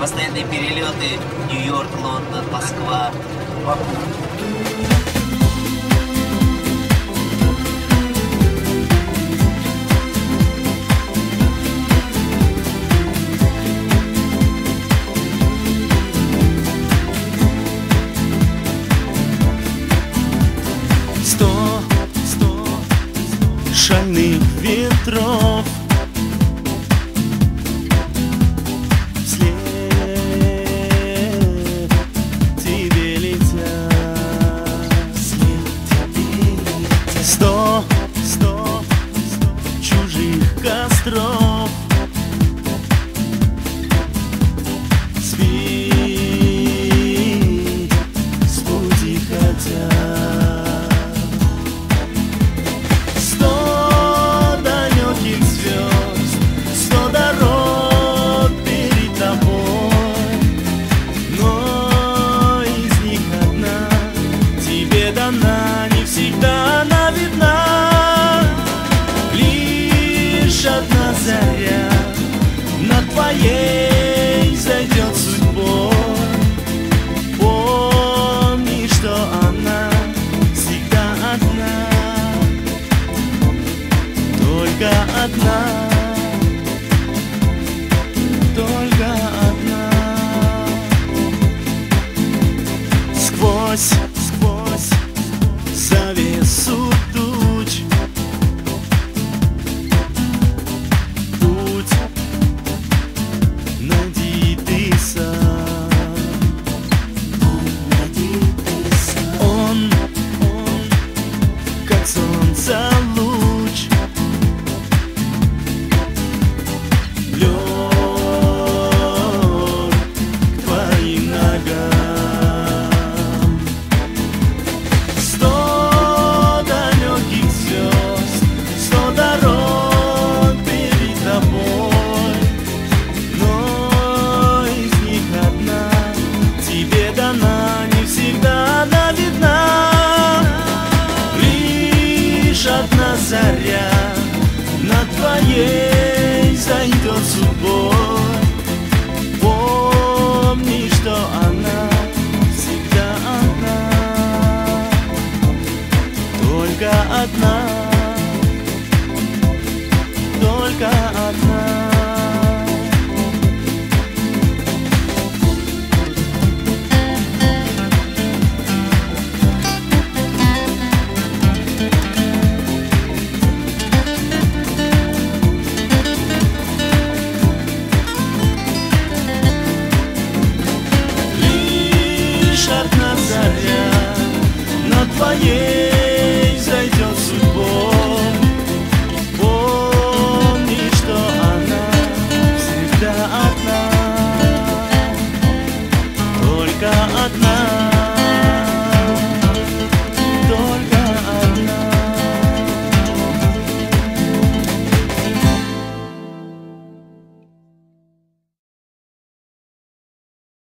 постоянные перелеты Нью-Йорк, Лондон, Москва, Баку. Сто шальных ветров вслед тебе летят, сто чужих костров сбить с пути хотят. Она не всегда она видна, лишь одна заря над твоей зайдет судьбой. Помни, что она всегда одна, только одна, только одна. Сквозь завесу туч путь найди ты сам. Он как солнце луч лёг к твоим ногам. Одна заря над твоей зайдет судьбой. Помни, что она всегда одна, только одна, только одна. Одна заря над твоей